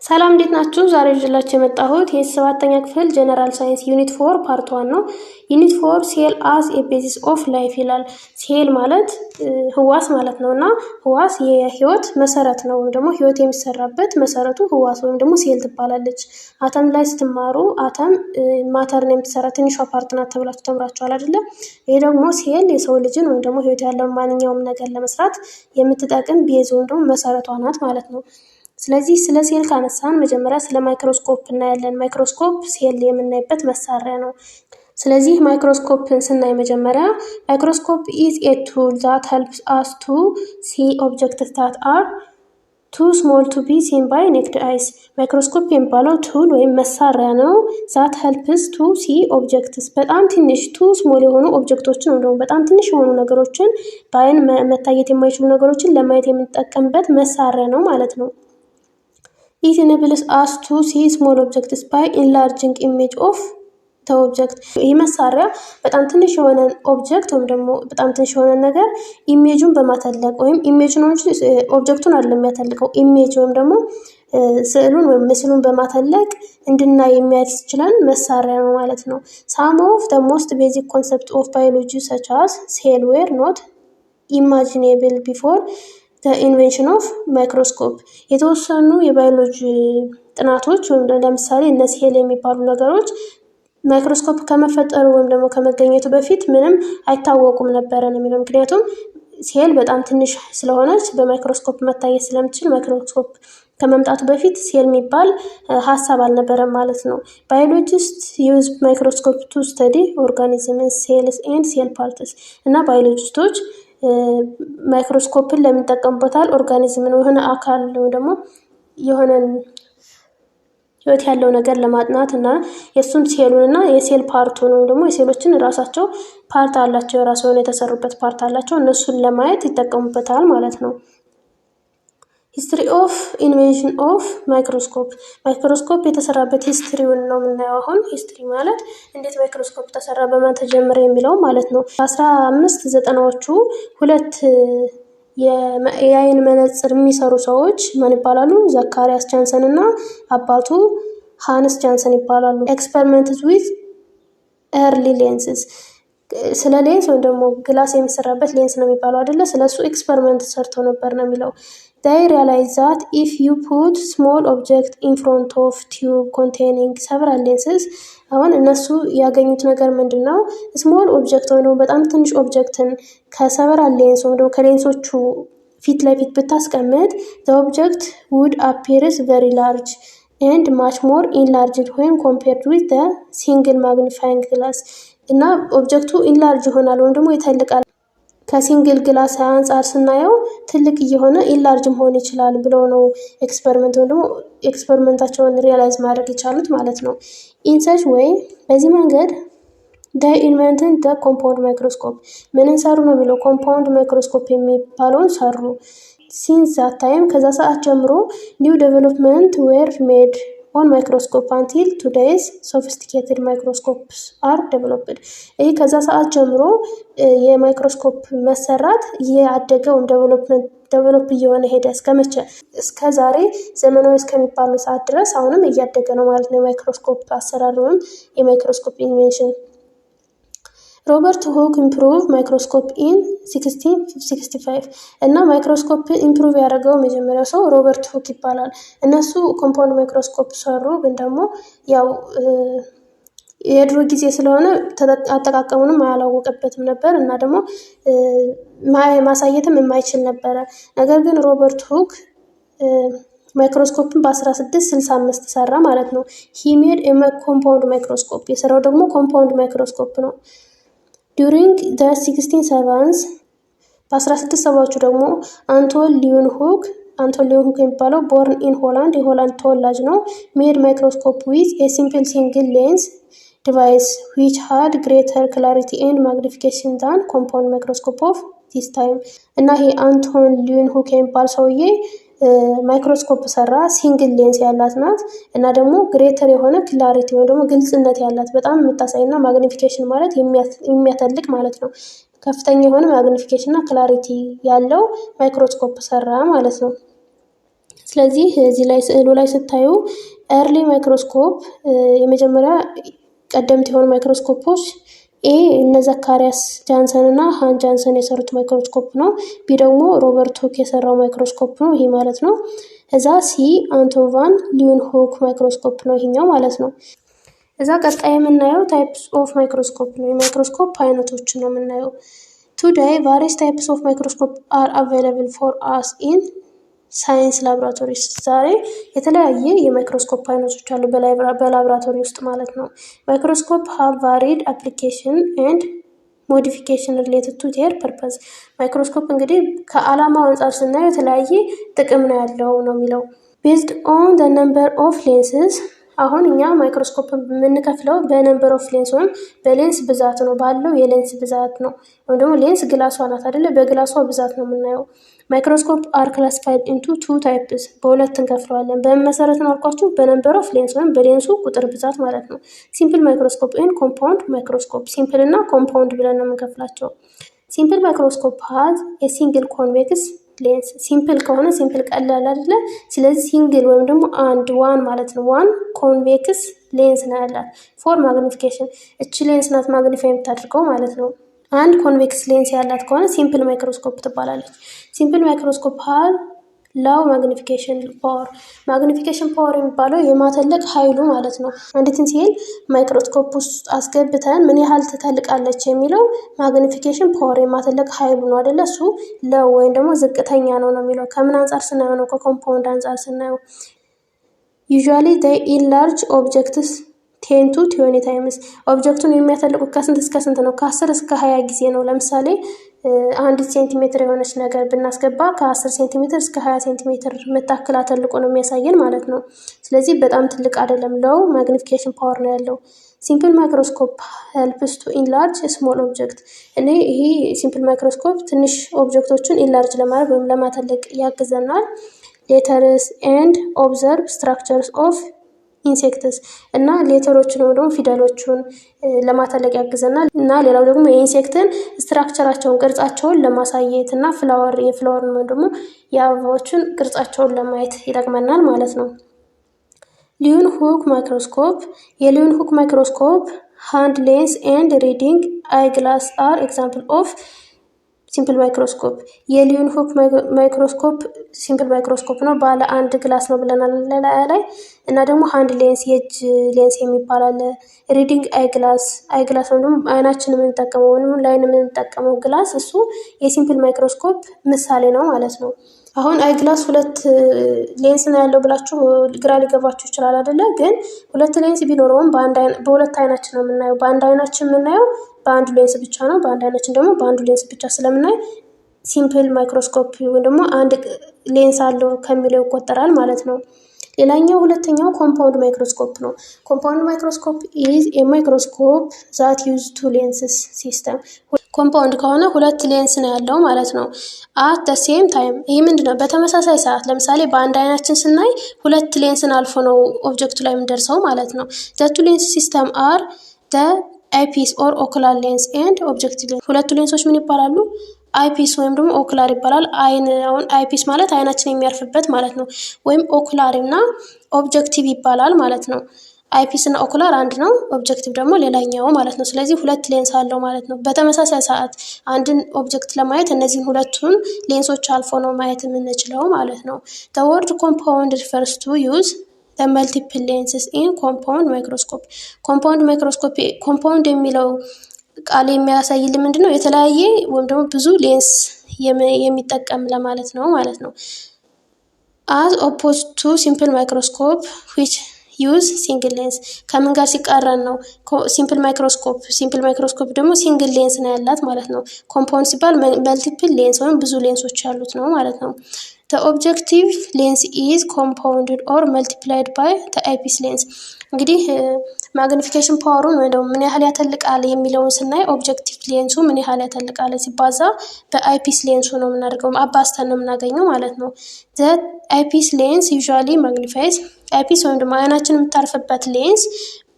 ሰላም እንዴት ናችሁ? ዛሬ ይዤላችሁ የመጣሁት የ7ኛ ክፍል ጀነራል ሳይንስ ዩኒት 4 ፓርት 1 ነው። ዩኒት 4 ሴል አስ ኤ ቤዚስ ኦፍ ላይፍ ይላል። ሴል ማለት ህዋስ ማለት ነውና ህዋስ የህይወት መሰረት ነው፣ ወይም ደግሞ ህይወት የሚሰራበት መሰረቱ ህዋስ ወይም ደግሞ ሴል ትባላለች። አተም ላይ ስትማሩ አተም ማተርን የምትሰራ ትንሿ ፓርት ናት ተብላችሁ ተምራችኋል አይደለ? ይሄ ደግሞ ሴል የሰው ልጅን ወይም ደግሞ ህይወት ያለውን ማንኛውም ነገር ለመስራት የምትጠቅም ቤዝ ወይም ደግሞ መሰረቷ ናት ማለት ነው። ስለዚህ ስለ ሴል ካነሳን መጀመሪያ ስለ ማይክሮስኮፕ እናያለን። ማይክሮስኮፕ ሴል የምናይበት መሳሪያ ነው። ስለዚህ ማይክሮስኮፕን ስናይ መጀመሪያ ማይክሮስኮፕ ኢዝ ኤ ቱል ዛት ሄልፕስ አስ ቱ ሲ ኦብጀክትስ ዛት አር ቱ ስሞል ቱ ቢ ሲን ባይ ኔክድ አይስ። ማይክሮስኮፕ የሚባለው ቱል ወይም መሳሪያ ነው። ዛት ሄልፕስ ቱ ሲ ኦብጀክትስ በጣም ትንሽ ቱ ስሞል የሆኑ ኦብጀክቶችን ወይም ደግሞ በጣም ትንሽ የሆኑ ነገሮችን በአይን መታየት የማይችሉ ነገሮችን ለማየት የምንጠቀምበት መሳሪያ ነው ማለት ነው። It enables us to see small objects by enlarging image of the object. ይህ መሳሪያ በጣም ትንሽ የሆነ ኦብጀክት ወይም ደግሞ በጣም ትንሽ የሆነ ነገር ኢሜጁን በማተለቅ ወይም ኢሜጁን ኦብጀክቱን አይደለም የሚያተልቀው ኢሜጅ ወይም ደግሞ ስዕሉን ወይም ምስሉን በማተለቅ እንድናይ የሚያስችለን መሳሪያ ነው ማለት ነው። Some of the most basic concepts of biology such as cell were not imaginable before the invention of microscope. የተወሰኑ የባዮሎጂ ጥናቶች ወይም ለምሳሌ እነ ሴል የሚባሉ ነገሮች ማይክሮስኮፕ ከመፈጠሩ ወይም ደግሞ ከመገኘቱ በፊት ምንም አይታወቁም ነበር ነው የሚለው። ምክንያቱም ሴል በጣም ትንሽ ስለሆነች በማይክሮስኮፕ መታየት ስለምትችል ማይክሮስኮፕ ከመምጣቱ በፊት ሴል የሚባል ሀሳብ አልነበረም ማለት ነው። ባዮሎጂስት ዩዝ ማይክሮስኮፕ ቱ ስተዲ ኦርጋኒዝምስ ሴልስ ኤንድ ሴል ፓርትስ እና ባዮሎጂስቶች ማይክሮስኮፕን ለምን ይጠቀሙበታል? ኦርጋኒዝምን የሆነ አካል ወይ ደግሞ የሆነን ህይወት ያለው ነገር ለማጥናት እና የሱን ሴሉን እና የሴል ፓርቱን ወይ ደግሞ የሴሎችን ራሳቸው ፓርት አላቸው፣ የራሱ የሆነ የተሰሩበት ፓርት አላቸው። እነሱን ለማየት ይጠቀሙበታል ማለት ነው። ሂስትሪ ኦፍ ኢንቬንሽን ኦፍ ማይክሮስኮፕ። ማይክሮስኮፕ የተሰራበት ሂስትሪውን ነው የምናየው አሁን። ሂስትሪ ማለት እንዴት ማይክሮስኮፕ ተሰራ፣ በማን ተጀመረ የሚለው ማለት ነው። በ1590ዎቹ ሁለት የአይን መነጽር የሚሰሩ ሰዎች ማን ይባላሉ? ዘካሪያስ ጃንሰን እና አባቱ ሃንስ ጃንሰን ይባላሉ። ኤክስፐሪመንትስ ዊዝ ኤርሊ ሌንስስ። ስለ ሌንስ ወይም ደግሞ ግላስ የሚሰራበት ሌንስ ነው የሚባለው አይደለ? ስለሱ ኤክስፐሪመንት ሰርተው ነበር ነው የሚለው። They realize that if you put small object in front of tube containing several lenses, አሁን እነሱ ያገኙት ነገር ምንድን ነው? ስሞል ኦብጀክት ወይም ደግሞ በጣም ትንሽ ኦብጀክትን ከሰቨራል ሌንስ ወይም ደግሞ ከሌንሶቹ ፊት ለፊት ብታስቀምጥ the object would appears very large and much more enlarged when compared with the single magnifying glass. እና ኦብጀክቱ ኢንላርጅ ይሆናል ወይም ደግሞ ይተልቃል። ከሲንግል ግላስ አንጻር ስናየው ትልቅ እየሆነ ኢንላርጅ መሆን ይችላል ብለው ነው ኤክስፐሪመንት ወይም ደግሞ ኤክስፐሪመንታቸውን ሪያላይዝ ማድረግ የቻሉት ማለት ነው። ኢን ሰች ዌይ በዚህ መንገድ they invented the compound microscope. ምንን ሰሩ ነው የሚለው? ኮምፓውንድ ማይክሮስኮፕ የሚባለውን ሰሩ። since that time ከዛ ሰዓት ጀምሮ new development were made on microscope until today's sophisticated microscopes are developed. ይህ ከዛ ሰዓት ጀምሮ የማይክሮስኮፕ መሰራት ያደገው ዴቨሎፕ እየሆነ ሄደ። እስከመቼ? እስከ ዛሬ ዘመናዊ እስከሚባሉ ሰዓት ድረስ አሁንም እያደገ ነው ማለት ነው የማይክሮስኮፕ አሰራር ወይም የማይክሮስኮፕ ኢንቬንሽን። ሮበርት ሁክ ኢምፕሩቭ ማይክሮስኮፕ ኢን 1665 እና ማይክሮስኮፕ ኢምፕሩቭ ያደረገው መጀመሪያው ሰው ሮበርት ሁክ ይባላል። እነሱ ኮምፓውንድ ማይክሮስኮፕ ሰሩ፣ ግን ደግሞ ያው የድሮ ጊዜ ስለሆነ አጠቃቀሙንም አያላወቀበትም ነበር እና ደግሞ ማሳየትም የማይችል ነበረ። ነገር ግን ሮበርት ሁክ ማይክሮስኮፕን በ1665 ሰራ ማለት ነው። he made a compound microscope። የሰራው ደግሞ ኮምፓውንድ ማይክሮስኮፕ ነው። ዱሪንግ the 1670s በ1670ዎቹ ደግሞ አንቶን ሊዩንሁክ የሚባለው ቦርን ኢን ሆላንድ የሆላንድ ተወላጅ ነው። ሜድ ማይክሮስኮፕ ዊዝ ኤ ሲምፕል ሲንግል ሌንስ ዲቫይስ ዊች ሃድ ግሬተር ክላሪቲ ኤንድ ማግኒፊኬሽን ዛን ኮምፓውንድ ማይክሮስኮፕ ኦፍ ዲስ ታይም። እና ይሄ አንቶን ሊዩንሁክ የሚባል ሰውዬ ማይክሮስኮፕ ሰራ። ሲንግል ሌንስ ያላት ናት እና ደግሞ ግሬተር የሆነ ክላሪቲ ወይም ደግሞ ግልጽነት ያላት በጣም የምታሳይና ማግኒፊኬሽን ማለት የሚያተልቅ ማለት ነው። ከፍተኛ የሆነ ማግኒፊኬሽን እና ክላሪቲ ያለው ማይክሮስኮፕ ሰራ ማለት ነው። ስለዚህ እዚህ ላይ ስዕሉ ላይ ስታዩ ኤርሊ ማይክሮስኮፕ የመጀመሪያ ቀደምት የሆኑ ማይክሮስኮፖች ኤ እነ ዘካሪያስ ጃንሰን እና ሃን ጃንሰን የሰሩት ማይክሮስኮፕ ነው። ቢ ደግሞ ሮበርት ሁክ የሰራው ማይክሮስኮፕ ነው ይሄ ማለት ነው። እዛ ሲ አንቶን ቫን ሊዩንሆክ ማይክሮስኮፕ ነው ይሄኛው ማለት ነው። እዛ ቀጣይ የምናየው ታይፕስ ኦፍ ማይክሮስኮፕ ነው። የማይክሮስኮፕ አይነቶችን ነው የምናየው። ቱዴይ ቫሪየስ ታይፕስ ኦፍ ማይክሮስኮፕ አር አቬይላብል ፎር አስ ኢን ሳይንስ ላብራቶሪስ። ዛሬ የተለያየ የማይክሮስኮፕ አይነቶች አሉ በላብራቶሪ ውስጥ ማለት ነው። ማይክሮስኮፕ ሃቭ ቫሪድ አፕሊኬሽን ኤንድ ሞዲፊኬሽን ሪሌትድ ቱ ዜር ፐርፐዝ። ማይክሮስኮፕ እንግዲህ ከዓላማው አንጻር ስናየው የተለያየ ጥቅም ነው ያለው ነው የሚለው። ቤዝድ ኦን ዘ ነምበር ኦፍ ሌንስስ። አሁን እኛ ማይክሮስኮፕ የምንከፍለው በነምበር ኦፍ ሌንስ ወይም በሌንስ ብዛት ነው፣ ባለው የሌንስ ብዛት ነው። ወይም ደግሞ ሌንስ ግላሷ ናት አይደለ? በግላሷ ብዛት ነው የምናየው። ማይክሮስኮፕ አር ክላሲፋይድ ኢንቱ ቱ ታይፕስ፣ በሁለት እንከፍለዋለን። በምን መሰረት ነው አልኳችሁ? በነምበር ኦፍ ሌንስ ወይም በሌንሱ ቁጥር ብዛት ማለት ነው። ሲምፕል ማይክሮስኮፕ ኤንድ ኮምፓውንድ ማይክሮስኮፕ። ሲምፕል እና ኮምፓውንድ ብለን ነው የምንከፍላቸው። ሲምፕል ማይክሮስኮፕ ሃዝ የሲንግል ኮንቬክስ ሌንስ። ሲምፕል ከሆነ ሲምፕል ቀላል አይደለ? ስለዚህ ሲንግል ወይም ደግሞ አንድ ዋን ማለት ነው። ዋን ኮንቬክስ ሌንስ ነው ያላት ፎር ማግኒፊኬሽን። እቺ ሌንስ ናት ማግኒፋይ የምታደርገው ማለት ነው። አንድ ኮንቬክስ ሌንስ ያላት ከሆነ ሲምፕል ማይክሮስኮፕ ትባላለች። ሲምፕል ማይክሮስኮፕ ሃዝ ላው ማግኒፊኬሽን ፓወር። ማግኒፊኬሽን ፓወር የሚባለው የማተለቅ ኃይሉ ማለት ነው። አንዲትን ስዕል ማይክሮስኮፕ ውስጥ አስገብተን ምን ያህል ትተልቃለች የሚለው ማግኒፊኬሽን ፓወር የማተለቅ ኃይሉ ነው አይደለ? እሱ ለው ወይም ደግሞ ዝቅተኛ ነው የሚለው። ከምን አንጻር ስናየው ነው? ከኮምፓውንድ አንጻር ስናየው ዩዥዋሊ ዘይ ኢንላርጅ ኦብጀክትስ 10 to 20 ታይምስ። ኦብጀክቱን የሚያተልቁት ከስንት እስከ ስንት ነው? ከ10 እስከ 20 ጊዜ ነው። ለምሳሌ 1 ሴንቲሜትር የሆነች ነገር ብናስገባ ከ10 ሴንቲሜትር እስከ 20 ሴንቲሜትር የምታክል አተልቆ ነው የሚያሳየን ማለት ነው። ስለዚህ በጣም ትልቅ አይደለም፣ ለው ማግኒፊኬሽን ፓወር ነው ያለው። ሲምፕል ማይክሮስኮፕ ሄልፕስ ቱ ኢንላርጅ ስሞል ኦብጀክት። ይሄ ሲምፕል ማይክሮስኮፕ ትንሽ ኦብጀክቶችን ኢንላርጅ ለማድረግ ወይም ለማተለቅ ያግዘናል። ሌተርስ ኤንድ ኦብዘርቭ ስትራክቸርስ ኦፍ ኢንሴክትስ እና ሌተሮችን ወይም ደግሞ ፊደሎቹን ለማተለቅ ያግዘናል። እና ሌላው ደግሞ የኢንሴክትን ስትራክቸራቸውን ቅርጻቸውን ለማሳየት እና የፍላወርን ወይም ደግሞ የአበባዎችን ቅርጻቸውን ለማየት ይጠቅመናል ማለት ነው። ሊዩንሆክ ማይክሮስኮፕ። የሊዩንሆክ ማይክሮስኮፕ ሃንድ ሌንስ ኤንድ ሪዲንግ አይ ግላስ አር ኤግዛምፕል ኦፍ ሲምፕል ማይክሮስኮፕ። የሊዩንሆክ ማይክሮስኮፕ ሲምፕል ማይክሮስኮፕ ነው፣ ባለ አንድ ግላስ ነው ብለናል ላይ እና ደግሞ ሃንድ ሌንስ የእጅ ሌንስ የሚባል አለ። ሪዲንግ አይ ግላስ ነው ደግሞ አይናችን የምንጠቀመው ወይም ላይን የምንጠቀመው ግላስ፣ እሱ የሲምፕል ማይክሮስኮፕ ምሳሌ ነው ማለት ነው። አሁን አይ ግላስ ሁለት ሌንስ ነው ያለው ብላችሁ ግራ ሊገባችሁ ይችላል አይደለ? ግን ሁለት ሌንስ ቢኖረውም በሁለት አይናችን ነው የምናየው። በአንድ አይናችን የምናየው በአንዱ ሌንስ ብቻ ነው፣ በአንድ አይናችን ደግሞ በአንዱ ሌንስ ብቻ ስለምናይ ሲምፕል ማይክሮስኮፕ ወይም ደግሞ አንድ ሌንስ አለው ከሚለው ይቆጠራል ማለት ነው። ሌላኛው ሁለተኛው ኮምፓውንድ ማይክሮስኮፕ ነው። ኮምፓውንድ ማይክሮስኮፕ ኢዝ ኤ ማይክሮስኮፕ ዛት ዩዝ ቱ ሌንስስ ሲስተም። ኮምፓውንድ ከሆነ ሁለት ሌንስ ነው ያለው ማለት ነው። አት ደ ሴም ታይም። ይህ ምንድን ነው? በተመሳሳይ ሰዓት ለምሳሌ በአንድ አይናችን ስናይ ሁለት ሌንስን አልፎ ነው ኦብጀክቱ ላይ የምንደርሰው ማለት ነው። ዘ ቱ ሌንስ ሲስተም አር ደ አይፒስ ኦር ኦኩላር ሌንስ ኤንድ ኦብጀክቲቭ ሌንስ። ሁለቱ ሌንሶች ምን ይባላሉ? አይፒስ ወይም ደግሞ ኦኩላር ይባላል። አሁን አይፒስ ማለት አይናችን የሚያርፍበት ማለት ነው። ወይም ኦኩላር እና ኦብጀክቲቭ ይባላል ማለት ነው። አይፒስ እና ኦኩላር አንድ ነው፣ ኦብጀክቲቭ ደግሞ ሌላኛው ማለት ነው። ስለዚህ ሁለት ሌንስ አለው ማለት ነው። በተመሳሳይ ሰዓት አንድን ኦብጀክት ለማየት እነዚህን ሁለቱን ሌንሶች አልፎ ነው ማየት የምንችለው ማለት ነው። the word compound refers to use the multiple lenses in compound microscope። ኮምፓውንድ የሚለው ቃል የሚያሳይልን ምንድን ነው? የተለያየ ወይም ደግሞ ብዙ ሌንስ የሚጠቀም ለማለት ነው ማለት ነው። as opposed to simple microscope which ዩዝ ሲንግል ሌንስ። ከምን ጋር ሲቃረን ነው? ሲምፕል ማይክሮስኮፕ ደግሞ ሲንግል ሌንስ ነው ያላት ማለት ነው። ኮምፓውንድ ሲባል መልቲፕል ሌንስ ወይም ብዙ ሌንሶች ያሉት ነው ማለት ነው። the objective lens is compounded or multiplied by the eyepiece lens። እንግዲህ ማግኒፊኬሽን ፓወሩን ወይ ደግሞ ምን ያህል ያተልቃል የሚለውን ስናይ ኦብጀክቲቭ ሌንሱ ምን ያህል ያተልቃል ሲባዛ በአይፒስ ሌንሱ ነው የምናደርገው፣ አባዝተን ነው የምናገኘው ማለት ነው። the eyepiece lens usually magnifies። አይፒስ ወይም ደግሞ አይናችን የምታርፍበት ሌንስ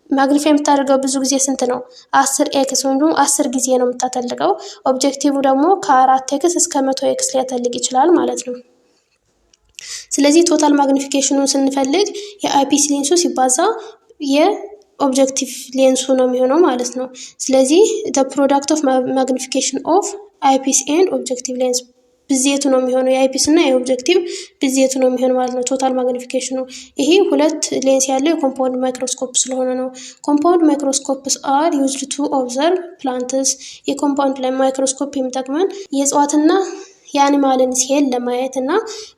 ማግኒፋይ የምታደርገው ብዙ ጊዜ ስንት ነው? 10x ወይም ደግሞ 10 ጊዜ ነው የምታተልቀው። ኦብጀክቲቭ ደግሞ ከ4x እስከ 100x ሊያተልቅ ይችላል ማለት ነው። ስለዚህ ቶታል ማግኒፊኬሽኑን ስንፈልግ የአይፒስ ሌንሱ ሲባዛ የኦብጀክቲቭ ሌንሱ ነው የሚሆነው ማለት ነው። ስለዚህ the product of magnification of eyepiece and objective lens ብዜቱ ነው የሚሆነው። የአይፒስ እና የኦብጀክቲቭ ብዜቱ ነው የሚሆነው ማለት ነው ቶታል ማግኒፊኬሽኑ። ይሄ ሁለት ሌንስ ያለው የኮምፓውንድ ማይክሮስኮፕ ስለሆነ ነው። ኮምፓውንድ ማይክሮስኮፕስ አር ዩዝድ ቱ ኦብዘርቭ ፕላንትስ። የኮምፓውንድ ላይ ማይክሮስኮፕ የሚጠቅመን የእጽዋትና የአኒማልን ሴል ለማየት እና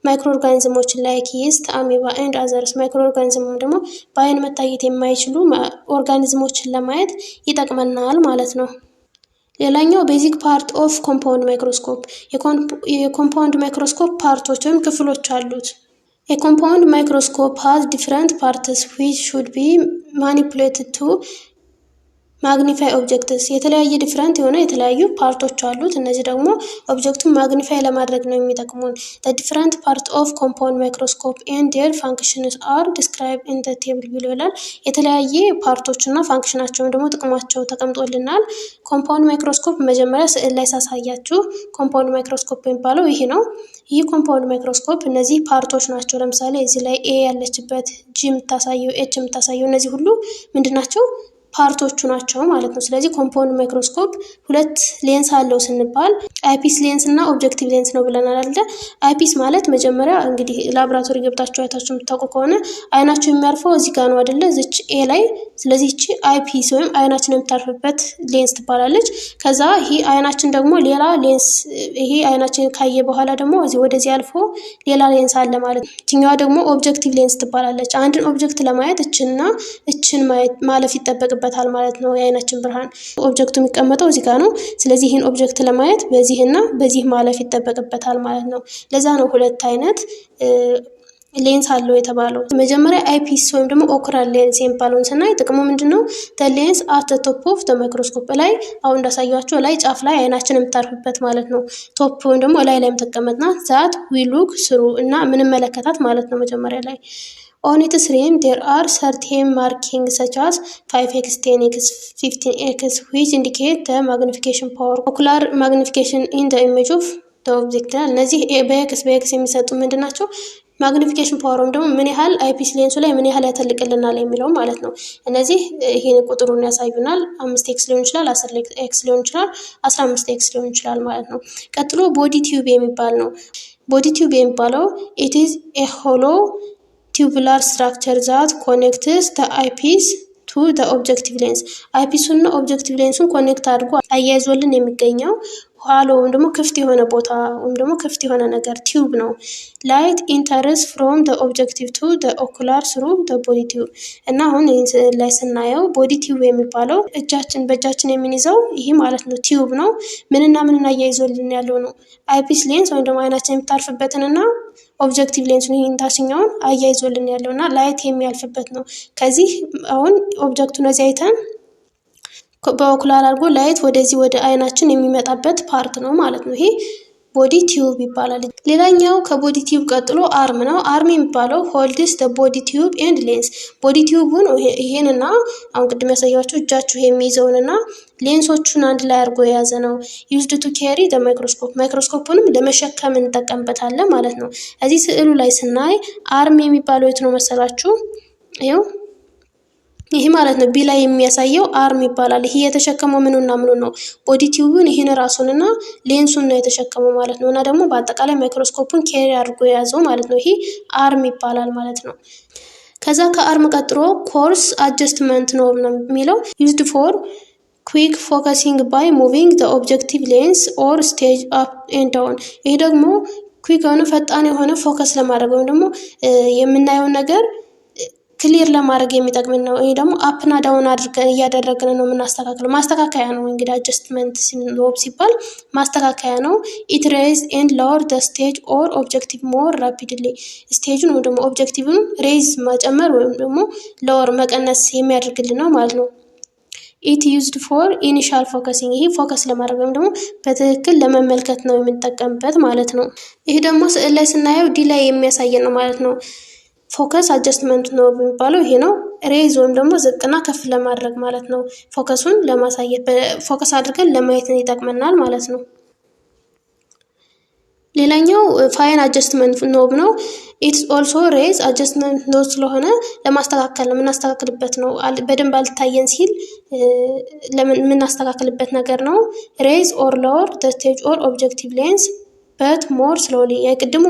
ማይክሮ ኦርጋኒዝሞችን ላይክ ይስት፣ አሚባ ኤንድ አዘርስ። ማይክሮ ኦርጋኒዝም ደግሞ በአይን መታየት የማይችሉ ኦርጋኒዝሞችን ለማየት ይጠቅመናል ማለት ነው። ሌላኛው ቤዚክ ፓርት ኦፍ ኮምፓውንድ ማይክሮስኮፕ። የኮምፓውንድ ማይክሮስኮፕ ፓርቶች ወይም ክፍሎች አሉት። የኮምፓውንድ ማይክሮስኮፕ ሃዝ ዲፍረንት ፓርትስ ዊች ሹድ ቢ ማኒፑሌትድ ቱ ማግኒፋይ ኦብጀክትስ። የተለያየ ዲፍረንት የሆነ የተለያዩ ፓርቶች አሉት። እነዚህ ደግሞ ኦብጀክቱን ማግኒፋይ ለማድረግ ነው የሚጠቅሙን። the different part of compound microscope and their functions are described in the table below ይላል። የተለያየ ፓርቶች እና ፋንክሽናቸውን ደግሞ ጥቅማቸው ተቀምጦልናል። ኮምፓውንድ ማይክሮስኮፕ መጀመሪያ ስዕል ላይ ሳሳያችሁ ኮምፓውንድ ማይክሮስኮፕ የሚባለው ይሄ ነው። ይህ ኮምፓውንድ ማይክሮስኮፕ እነዚህ ፓርቶች ናቸው። ለምሳሌ እዚህ ላይ ኤ ያለችበት፣ ጂ የምታሳየው፣ ኤች የምታሳየው እነዚህ ሁሉ ምንድን ናቸው? ፓርቶቹ ናቸው ማለት ነው። ስለዚህ ኮምፓውንድ ማይክሮስኮፕ ሁለት ሌንስ አለው ስንባል አይፒስ ሌንስ እና ኦብጀክቲቭ ሌንስ ነው ብለናል አይደለ? አይፒስ ማለት መጀመሪያ እንግዲህ ላቦራቶሪ ገብታችሁ አይታችሁ የምታውቁ ከሆነ አይናችሁ የሚያርፈው እዚህ ጋር ነው አይደለ? እዚች ኤ ላይ። ስለዚህ እቺ አይፒስ ወይም አይናችን የምታርፍበት ሌንስ ትባላለች። ከዛ ይሄ አይናችን ደግሞ ሌላ ሌንስ፣ ይሄ አይናችን ካየ በኋላ ደግሞ እዚህ ወደዚህ አልፎ ሌላ ሌንስ አለ ማለት ነው። እችኛዋ ደግሞ ኦብጀክቲቭ ሌንስ ትባላለች። አንድን ኦብጀክት ለማየት እችንና እችን ማለፍ ይጠበቅበታል ማለት ነው። የአይናችን ብርሃን ኦብጀክቱ የሚቀመጠው እዚህ ጋር ነው። ስለዚህ ይህን ኦብጀክት ለማየት በዚህና በዚህ ማለፍ ይጠበቅበታል ማለት ነው። ለዛ ነው ሁለት አይነት ሌንስ አለው የተባለው። መጀመሪያ አይፒስ ወይም ደግሞ ኦኩላር ሌንስ የሚባለውን ስናይ ጥቅሙ ምንድነው? ሌንስ አት ቶፕ ኦፍ ማይክሮስኮፕ ላይ አሁን እንዳሳያችሁ ላይ ጫፍ ላይ አይናችን የምታርፍበት ማለት ነው። ቶፕ ወይም ደግሞ ላይ የምትቀመጥና ዛት ዊ ሉክ ስሩ እና ምንመለከታት ማለት ነው መጀመሪያ ላይ። On its rim there are certain markings such as 5x, 10x, 15x which indicate the magnification power. Ocular magnification in the image of the object. እነዚህ በኤክስ የሚሰጡ ምንድን ናቸው? ማግኒፊኬሽን ፓወርም ደግሞ ምን ያህል አይፒስ ሌንሱ ላይ ምን ያህል ያተልቅልናል የሚለው ማለት ነው። እነዚህ ይሄን ቁጥሩን ያሳዩናል። 5x ሊሆን ይችላል፣ 10x ሊሆን ይችላል፣ 15x ሊሆን ይችላል ማለት ነው። ቀጥሎ ቦዲ ቲዩብ የሚባል ነው። ቦዲ ቲዩብ የሚባለው it is a hollow tubular structure that connects the eyepiece to the objective lens. አይፒሱና ኦብጀክቲቭ ሌንሱን ኮኔክት አድርጎ አያይዞልን የሚገኘው ኋላ ወይም ደግሞ ክፍት የሆነ ቦታ ወይም ደግሞ ክፍት የሆነ ነገር ቲዩብ ነው። ላይት ኢንተርስ ፍሮም the objective to the ocular through the body tube። እና አሁን ላይ ስናየው ቦዲ ቲዩብ የሚባለው በእጃችን የምንይዘው ይሄ ማለት ነው ቲዩብ ነው። ምንና ምንን አያይዞልን ያለው ነው? አይፒስ ሌንስ ወይም ደግሞ አይናችን የምታርፍበትንና ኦብጀክቲቭ ሌንሱን ይሄን ታችኛውን አያይዞልን ያለውና ላይት የሚያልፍበት ነው። ከዚህ አሁን ኦብጀክቱን እዚህ አይተን በኦኩላር አድርጎ ላይት ወደዚህ ወደ አይናችን የሚመጣበት ፓርት ነው ማለት ነው። ይሄ ቦዲ ቲዩብ ይባላል። ሌላኛው ከቦዲ ቲዩብ ቀጥሎ አርም ነው። አርም የሚባለው ሆልድስ the body tube and lens። ቦዲ ቲዩቡን ይሄንና አሁን ቅድም ያሳያችሁ እጃችሁ የሚይዘውንና ሌንሶቹን አንድ ላይ አድርጎ የያዘ ነው። used to carry the microscope። ማይክሮስኮፕንም ለመሸከም እንጠቀምበታለን ማለት ነው። እዚህ ስዕሉ ላይ ስናይ አርም የሚባለው የት ነው መሰላችሁ? ይኸው ይሄ ማለት ነው ቢ ላይ የሚያሳየው አርም ይባላል። ይሄ የተሸከመው ምኑና ምኑ ነው? ቦዲ ቲዩቡን ይሄን ራሱንና ሌንሱን ነው የተሸከመው ማለት ነው። እና ደግሞ በአጠቃላይ ማይክሮስኮፑን ኬሪ አድርጎ የያዘው ማለት ነው። ይሄ አርም ይባላል ማለት ነው። ከዛ ከአርም ቀጥሎ ኮርስ አጀስትመንት ነው የሚለው used for quick focusing by moving the objective lens or stage up and down። ይሄ ደግሞ ኩዊክ የሆነ ፈጣን የሆነ ፎከስ ለማድረግ ወይም ደግሞ የምናየውን ነገር ክሊር ለማድረግ የሚጠቅመን ነው። ይሄ ደግሞ አፕና ዳውን አድርገን እያደረግን ነው የምናስተካክለው። ማስተካከያ ነው እንግዲህ አጀስትመንት ሲባል ማስተካከያ ነው። ኢት ሬይዝ ኤንድ ሎወር ዘ ስቴጅ ኦር ኦብጀክቲቭ ሞር ራፒድሊ። ስቴጁን ወይም ደግሞ ኦብጀክቲቭን ሬይዝ መጨመር ወይም ደግሞ ሎወር መቀነስ የሚያደርግልን ነው ማለት ነው። ኢት ዩዝድ ፎር ኢኒሻል ፎከሲንግ። ይሄ ፎከስ ለማድረግ ወይም ደግሞ በትክክል ለመመልከት ነው የምንጠቀምበት ማለት ነው። ይሄ ደግሞ ስዕል ላይ ስናየው ዲ ላይ የሚያሳየን ነው ማለት ነው። ፎከስ አጀስትመንት ነው የሚባለው ይሄ ነው። ሬይዝ ወይም ደግሞ ዝቅና ከፍ ለማድረግ ማለት ነው። ፎከሱን ለማሳየት ፎከስ አድርገን ለማየት ይጠቅመናል ማለት ነው። ሌላኛው ፋይን አጀስትመንት ኖብ ነው። ኢትስ ኦልሶ ሬዝ አጀስትመንት ኖብ ስለሆነ ለማስተካከል ነው የምናስተካክልበት ነው። በደንብ አልታየን ሲል የምናስተካክልበት ነገር ነው። ሬዝ ኦር ሎወር ዘ ስቴጅ ኦር ኦብጀክቲቭ ሌንስ በት ሞር ስሎሊ። የቅድሙ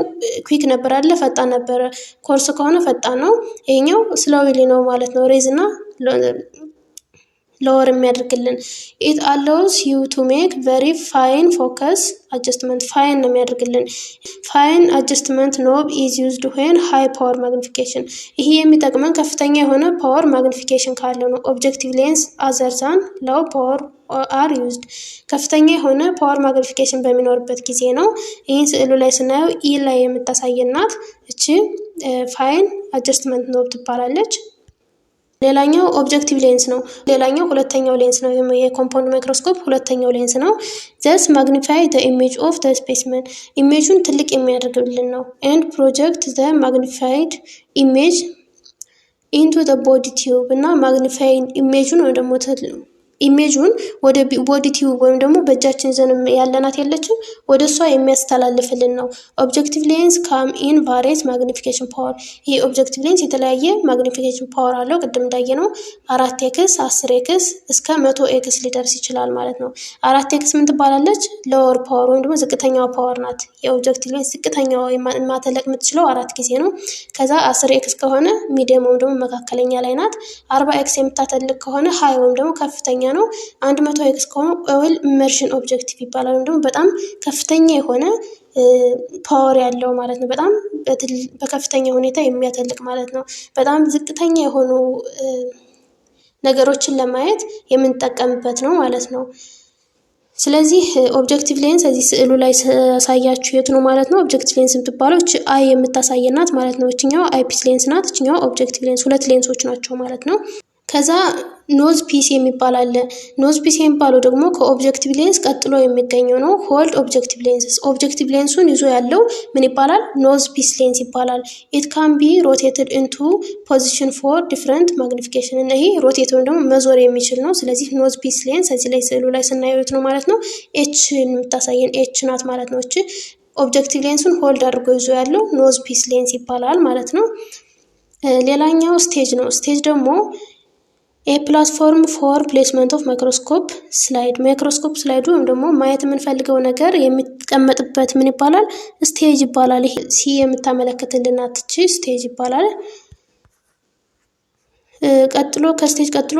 ኩዊክ ነበር አይደለ? ፈጣን ነበረ። ኮርስ ከሆነ ፈጣን ነው። ይሄኛው ስሎሊ ነው ማለት ነው። ሬዝ እና ሎወር የሚያደርግልን ኢት አሎውስ ዩ ቱ ሜክ ቨሪ ፋይን ፎከስ አጀስትመንት። ፋይን ነው የሚያደርግልን። ፋይን አጀስትመንት ኖብ ኢዝ ዩዝድ ዌን ሃይ ፓወር ማግኒፊኬሽን። ይሄ የሚጠቅመን ከፍተኛ የሆነ ፓወር ማግኒፊኬሽን ካለው ነው። ኦብጀክቲቭ ሌንስ አዘር ዛን ሎው ፓወር አር ዩዝድ። ከፍተኛ የሆነ ፓወር ማግኒፊኬሽን በሚኖርበት ጊዜ ነው። ይህን ስዕሉ ላይ ስናየው ኢ ላይ የምታሳየናት እቺ ፋይን አጀስትመንት ኖብ ትባላለች። ሌላኛው ኦብጀክቲቭ ሌንስ ነው። ሌላኛው ሁለተኛው ሌንስ ነው። የኮምፓውንድ ማይክሮስኮፕ ሁለተኛው ሌንስ ነው። ዘስ ማግኒፋይ ዘ ኢሜጅ ኦፍ ዘ ስፔሲመን። ኢሜጁን ትልቅ የሚያደርግልን ነው። ኤንድ ፕሮጀክት ዘ ማግኒፋይድ ኢሜጅ ኢንቱ ዘ ቦዲ ቲዩብ። እና ማግኒፋይ ኢሜጁን ወይም ደግሞ ኢሜጁን ወደ ቦዲ ቲዩብ ወይም ደግሞ በእጃችን ይዘን ያለናት የለችም ወደ እሷ የሚያስተላልፍልን ነው። ኦብጀክቲቭ ሌንስ ካም ኢን ቫሪየስ ማግኒፊኬሽን ፓወር። ይሄ ኦብጀክቲቭ ሌንስ የተለያየ ማግኒፊኬሽን ፓወር አለው። ቅድም እንዳየነው 4x 10x እስከ 100x ሊደርስ ይችላል ማለት ነው። 4x ምን ትባላለች? ሎወር ፓወር ወይም ደግሞ ዝቅተኛው ፓወር ናት። የኦብጀክቲቭ ሌንስ ዝቅተኛው ማተለቅ የምትችለው 4 ጊዜ ነው። ከዛ 10x ከሆነ ሚዲየም ወይም ደግሞ መካከለኛ ላይ ናት። 40x የምታተልቅ ከሆነ ሃይ ወይም ደግሞ ከፍተኛ ነው። 100x ከሆነ ኦይል ኢመርሽን ኦብጀክቲቭ ይባላል። ወይም ደግሞ በጣም ከፍተኛ የሆነ ፓወር ያለው ማለት ነው። በጣም በከፍተኛ ሁኔታ የሚያተልቅ ማለት ነው። በጣም ዝቅተኛ የሆኑ ነገሮችን ለማየት የምንጠቀምበት ነው ማለት ነው። ስለዚህ ኦብጀክቲቭ ሌንስ እዚህ ስዕሉ ላይ ሳያችሁ የት ነው ማለት ነው። ኦብጀክቲቭ ሌንስ የምትባለው እቺ አይ የምታሳየናት ማለት ነው። እችኛው አይፒስ ሌንስ ናት። እችኛው ኦብጀክቲቭ ሌንስ፣ ሁለት ሌንሶች ናቸው ማለት ነው። ከዛ ኖዝ ፒስ የሚባል አለ። ኖዝ ፒስ የሚባለው ደግሞ ከኦብጀክቲቭ ሌንስ ቀጥሎ የሚገኘው ነው። ሆልድ ኦብጀክቲቭ ሌንስ። ኦብጀክቲቭ ሌንሱን ይዞ ያለው ምን ይባላል? ኖዝ ፒስ ሌንስ ይባላል። ኢት ካን ቢ ሮቴትድ ኢንቱ ፖዚሽን ፎር ዲፍረንት ማግኒፊኬሽን። እና ይሄ ሮቴት ወይም ደግሞ መዞር የሚችል ነው። ስለዚህ ኖዝ ፒስ ሌንስ እዚህ ላይ ስዕሉ ላይ ስናየው ነው ማለት ነው። ኤች የምታሳየን ኤች ናት ማለት ነው። እቺ ኦብጀክቲቭ ሌንሱን ሆልድ አድርጎ ይዞ ያለው ኖዝ ፒስ ሌንስ ይባላል ማለት ነው። ሌላኛው ስቴጅ ነው። ስቴጅ ደግሞ ኤ ፕላትፎርም ፎር ፕሌስመንት ኦፍ ማይክሮስኮፕ ስላይድ። ማይክሮስኮፕ ስላይዱ ወይም ደግሞ ማየት የምንፈልገው ነገር የሚቀመጥበት ምን ይባላል? ስቴጅ ይባላል። ይሄ ሲ የምታመለክትልን አትቺ ስቴጅ ይባላል። ቀጥሎ ከስቴጅ ቀጥሎ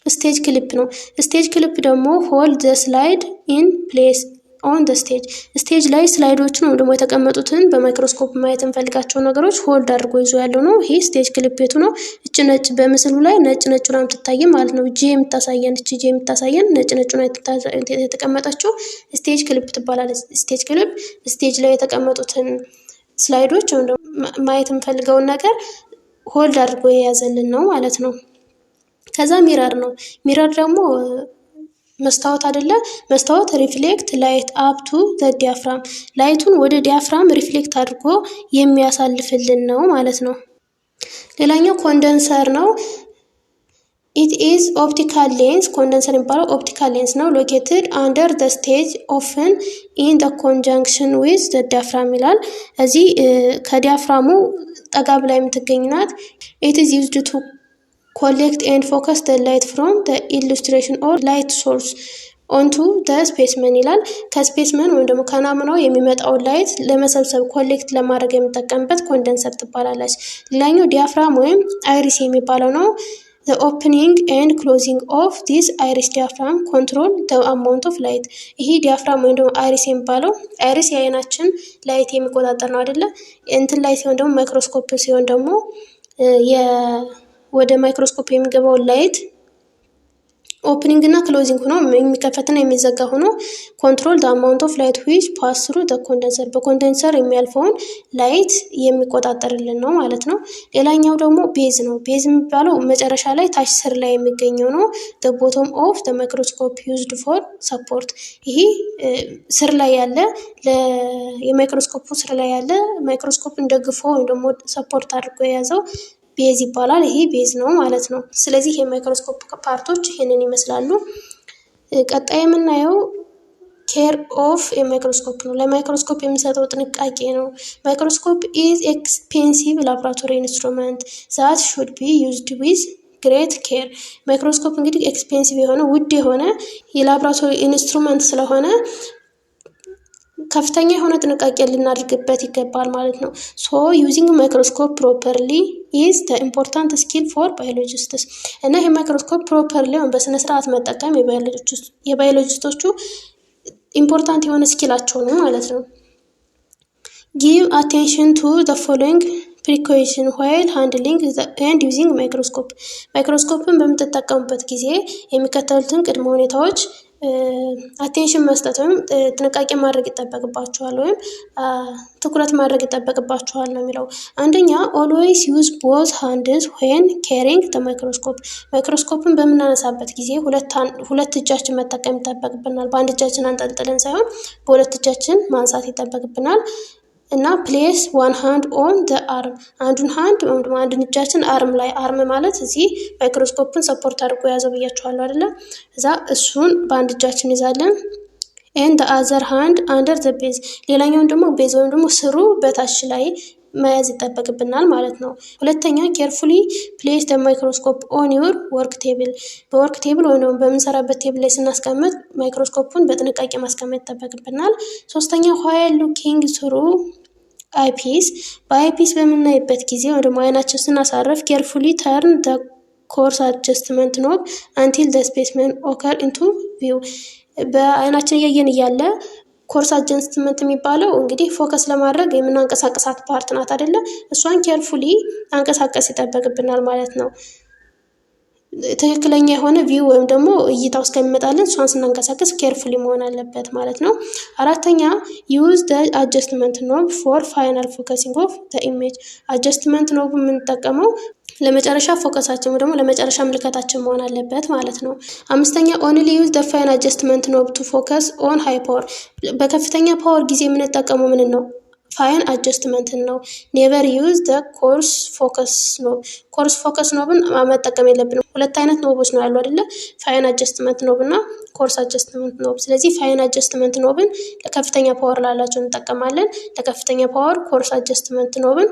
ስቴጅ ክሊፕ ነው። ስቴጅ ክሊፕ ደግሞ ሆልድ ዘ ስላይድ ኢን ፕሌስ ኦን ደ ስቴጅ። ስቴጅ ላይ ስላይዶችን ወይም ደግሞ የተቀመጡትን በማይክሮስኮፕ ማየት እንፈልጋቸው ነገሮች ሆልድ አድርጎ ይዞ ያለው ነው። ይሄ ስቴጅ ክሊፕቱ ነው። እች ነጭ በምስሉ ላይ ነጭ ነጭ ነው የምትታየ ማለት ነው። ጂ የምታሳየን እቺ ጂ የምታሳየን ነጭ ነጭ ነው የተቀመጠችው ስቴጅ ክሊፕ ትባላለች። ስቴጅ ክሊፕ ስቴጅ ላይ የተቀመጡትን ስላይዶች ወይም ደግሞ ማየት እንፈልገውን ነገር ሆልድ አድርጎ የያዘልን ነው ማለት ነው። ከዛ ሚረር ነው። ሚረር ደግሞ መስታወት አይደለ? መስታወት ሪፍሌክት ላይት አፕ ቱ ዘ ዲያፍራም። ላይቱን ወደ ዲያፍራም ሪፍሌክት አድርጎ የሚያሳልፍልን ነው ማለት ነው። ሌላኛው ኮንደንሰር ነው። ኢት ኢዝ ኦፕቲካል ሌንስ። ኮንደንሰር የሚባለው ኦፕቲካል ሌንስ ነው። ሎኬትድ አንደር ዘ ስቴጅ ኦፍን ኢን ዘ ኮንጃንክሽን ዊዝ ዘ ዲያፍራም ይላል። እዚህ ከዲያፍራሙ ጠጋ ብላ የምትገኝ ናት። ኢት ኢዝ ዩዝድ ቱ ኮሌክት ኤንድ ፎከስ the light from the illustration or light source onto the specimen ይላል። ከስፔስመን ወይም ደግሞ ከናሙናው የሚመጣውን ላይት ለመሰብሰብ ኮሌክት ለማድረግ የምጠቀምበት ኮንደንሰር ትባላለች። ሌላኛው ዲያፍራም ወይም አይሪስ የሚባለው ነው። the opening and closing of this iris diaphragm control the amount of light። ይሄ ዲያፍራም ወይም ደግሞ አይሪስ የሚባለው አይሪስ የአይናችን ላይት የሚቆጣጠር ነው አይደለ? እንትን ላይ ሲሆን ደግሞ ማይክሮስኮፕ ሲሆን ደግሞ ወደ ማይክሮስኮፕ የሚገባውን ላይት ኦፕኒንግ እና ክሎዚንግ ሆኖ የሚከፈትና የሚዘጋ ሆኖ ኮንትሮል ዘ አማውንት ኦፍ ላይት ዊች ፓስ ትሩ ዘ ኮንደንሰር። በኮንደንሰር የሚያልፈውን ላይት የሚቆጣጠርልን ነው ማለት ነው። ሌላኛው ደግሞ ቤዝ ነው። ቤዝ የሚባለው መጨረሻ ላይ ታች ስር ላይ የሚገኘው ነው። ዘ ቦቶም ኦፍ ዘ ማይክሮስኮፕ ዩዝድ ፎር ሰፖርት። ይሄ ስር ላይ ያለ የማይክሮስኮፑ ስር ላይ ያለ ማይክሮስኮፕን ደግፎ ወይም ደግሞ ሰፖርት አድርጎ የያዘው ቤዝ ይባላል። ይሄ ቤዝ ነው ማለት ነው። ስለዚህ የማይክሮስኮፕ ፓርቶች ይሄንን ይመስላሉ። ቀጣይ የምናየው ኬር ኦፍ የማይክሮስኮፕ ነው። ለማይክሮስኮፕ የሚሰጠው ጥንቃቄ ነው። ማይክሮስኮፕ ኢዝ ኤክስፔንሲቭ ላቦራቶሪ ኢንስትሩመንት ዛት ሹድ ቢ ዩዝድ ዊዝ ግሬት ኬር። ማይክሮስኮፕ እንግዲህ ኤክስፔንሲቭ የሆነ ውድ የሆነ የላቦራቶሪ ኢንስትሩመንት ስለሆነ ከፍተኛ የሆነ ጥንቃቄ ልናደርግበት ይገባል ማለት ነው። ሶ ዩዚንግ ማይክሮስኮፕ ፕሮፐርሊ ኢዝ ዘ ኢምፖርታንት ስኪል ፎር ባዮሎጂስትስ። እና ይህ ማይክሮስኮፕ ፕሮፐርሊ በስነ ስርዓት መጠቀም የባዮሎጂስቶቹ ኢምፖርታንት የሆነ ስኪላቸው ነው ማለት ነው። ጊቭ አቴንሽን ቱ ዘ ፎሎዊንግ ፕሪኮሽን ዋይል ሃንድሊንግ ኤንድ ዩዚንግ ማይክሮስኮፕ። ማይክሮስኮፕን በምትጠቀሙበት ጊዜ የሚከተሉትን ቅድመ ሁኔታዎች አቴንሽን መስጠት ወይም ጥንቃቄ ማድረግ ይጠበቅባቸዋል ወይም ትኩረት ማድረግ ይጠበቅባቸዋል ነው የሚለው። አንደኛ ኦልዌይስ ዩዝ ቦዝ ሃንድስ ዌን ኬሪንግ ደ ማይክሮስኮፕ። ማይክሮስኮፕን በምናነሳበት ጊዜ ሁለት እጃችን መጠቀም ይጠበቅብናል። በአንድ እጃችን አንጠልጥለን ሳይሆን በሁለት እጃችን ማንሳት ይጠበቅብናል። እና ፕሌስ ዋን ሃንድ ኦን ደ አርም፣ አንዱን ሃንድ ወይም ደግሞ አንዱን እጃችን አርም ላይ፣ አርም ማለት እዚህ ማይክሮስኮፕን ሰፖርት አድርጎ የያዘው ብያቸዋለሁ አይደለ? እዛ እሱን በአንድ እጃችን ይዛለን። ኤንድ አዘር ሃንድ አንደር ዘ ቤዝ፣ ሌላኛውን ደግሞ ቤዝ ወይም ደግሞ ስሩ በታች ላይ መያዝ ይጠበቅብናል ማለት ነው። ሁለተኛ ኬርፉሊ ፕሌስ ደ ማይክሮስኮፕ ኦን ዩር ወርክ ቴብል፣ በወርክ ቴብል ወይም ደግሞ በምንሰራበት ቴብል ላይ ስናስቀምጥ ማይክሮስኮፑን በጥንቃቄ ማስቀመጥ ይጠበቅብናል። ሶስተኛ ዋይል ሉኪንግ ስሩ አይፒስ፣ በአይፒስ በምናይበት ጊዜ ወይም ደግሞ አይናችን ስናሳረፍ ኬርፉሊ ተርን ደ ኮርስ አጀስትመንት ኖብ አንቲል ደ ስፔስመን ኦከር ኢንቱ ቪው። በአይናችን እያየን እያለ ኮርስ አጀስትመንት የሚባለው እንግዲህ ፎከስ ለማድረግ የምናንቀሳቀሳት ፓርት ናት አይደለ? እሷን ኬርፉሊ አንቀሳቀስ ይጠበቅብናል ማለት ነው። ትክክለኛ የሆነ ቪው ወይም ደግሞ እይታው እስከሚመጣልን እሷን ስናንቀሳቀስ ኬርፉሊ መሆን አለበት ማለት ነው። አራተኛ ዩዝ ደ አጀስትመንት ኖብ ፎር ፋይናል ፎከሲንግ ኦፍ ደ ኢሜጅ። አጀስትመንት ኖብ የምንጠቀመው ለመጨረሻ ፎከሳችን ደግሞ ለመጨረሻ ምልከታችን መሆን አለበት ማለት ነው። አምስተኛ ኦንሊ ዩዝ ደ ፋይን አጀስትመንት ኖብ ቱ ፎከስ ኦን ሃይ ፓወር። በከፍተኛ ፓወር ጊዜ የምንጠቀመው ምን ነው? ፋይን አጀስትመንትን ነው። ኔቨር ዩዝ ደ ኮርስ ፎከስ ኖብ። ኮርስ ፎከስ ኖብን መጠቀም የለብንም። ሁለት አይነት ኖቦች ነው ያሉ አይደለ? ፋይን አጀስትመንት ኖብ እና ኮርስ አጀስትመንት ኖብ። ስለዚህ ፋይን አጀስትመንት ኖብን ለከፍተኛ ፓወር ላላቸው እንጠቀማለን። ለከፍተኛ ፓወር ኮርስ አጀስትመንት ኖብን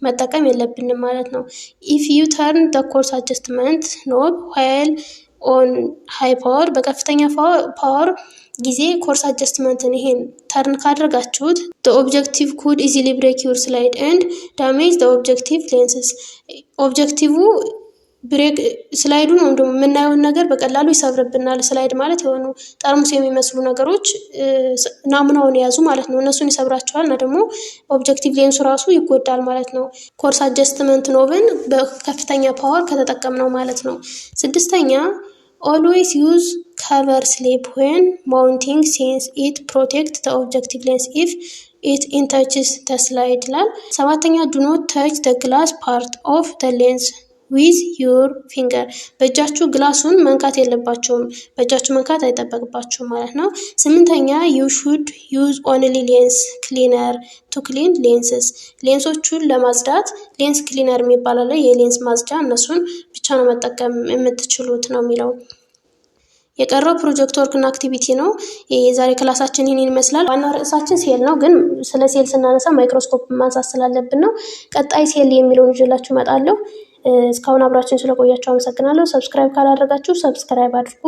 መጠቀም የለብንም ማለት ነው። ኢፍ ዩ ተርን ደ ኮርስ አጀስትመንት ኖብ ዋይል ኦን ሃይ ፓወር፣ በከፍተኛ ፓወር ጊዜ ኮርስ አጀስትመንትን ይሄን ተርን ካደረጋችሁት ኦብጀክቲቭ ኩድ ኢዚሊ ብሬክ ዩር ስላይድ ኤንድ ዳሜጅ ኦብጀክቲቭ ሌንስስ። ኦብጀክቲቭ ብሬክ ስላይዱን ወይም ደግሞ የምናየውን ነገር በቀላሉ ይሰብርብናል። ስላይድ ማለት የሆኑ ጠርሙስ የሚመስሉ ነገሮች ናሙናውን የያዙ ማለት ነው። እነሱን ይሰብራቸዋል እና ደግሞ ኦብጀክቲቭ ሌንሱ ራሱ ይጎዳል ማለት ነው። ኮርስ አጀስትመንት ኖብን በከፍተኛ ፓወር ከተጠቀምነው ማለት ነው። ስድስተኛ ኦልዌይስ ዩዝ ከቨር ስሊፕ ዌን ማውንቲንግ ሲንስ ኢት ፕሮቴክት ደ ኦብጀክቲቭ ሌንስ ኢፍ ኢት ኢንተችስ ደ ስላይድ ይላል። ሰባተኛ ዱ ኖት ተች ደ ግላስ ፓርት ኦፍ ደ ሌንስ ዊዝ ዩር ፊንገር። በእጃችሁ ግላሱን መንካት የለባቸውም። በእጃችሁ መንካት አይጠበቅባችሁም ማለት ነው። ስምንተኛ ዩ ሹድ ዩዝ ኦንሊ ሌንስ ክሊነር ቱ ክሊን ሌንስስ። ሌንሶቹን ለማጽዳት ሌንስ ክሊነር የሚባል አለ፣ የሌንስ ማጽጃ። እነሱን ብቻ ነው መጠቀም የምትችሉት ነው የሚለው። የቀረው ፕሮጀክት ወርክ እና አክቲቪቲ ነው። የዛሬ ክላሳችን ይህን ይመስላል። ዋና ርዕሳችን ሴል ነው፣ ግን ስለ ሴል ስናነሳ ማይክሮስኮፕ ማንሳት ስላለብን ነው። ቀጣይ ሴል የሚለውን ይዤላችሁ እመጣለሁ። እስካሁን አብራችን ስለቆያችሁ አመሰግናለሁ። ሰብስክራይብ ካላደረጋችሁ ሰብስክራይብ አድርጉ።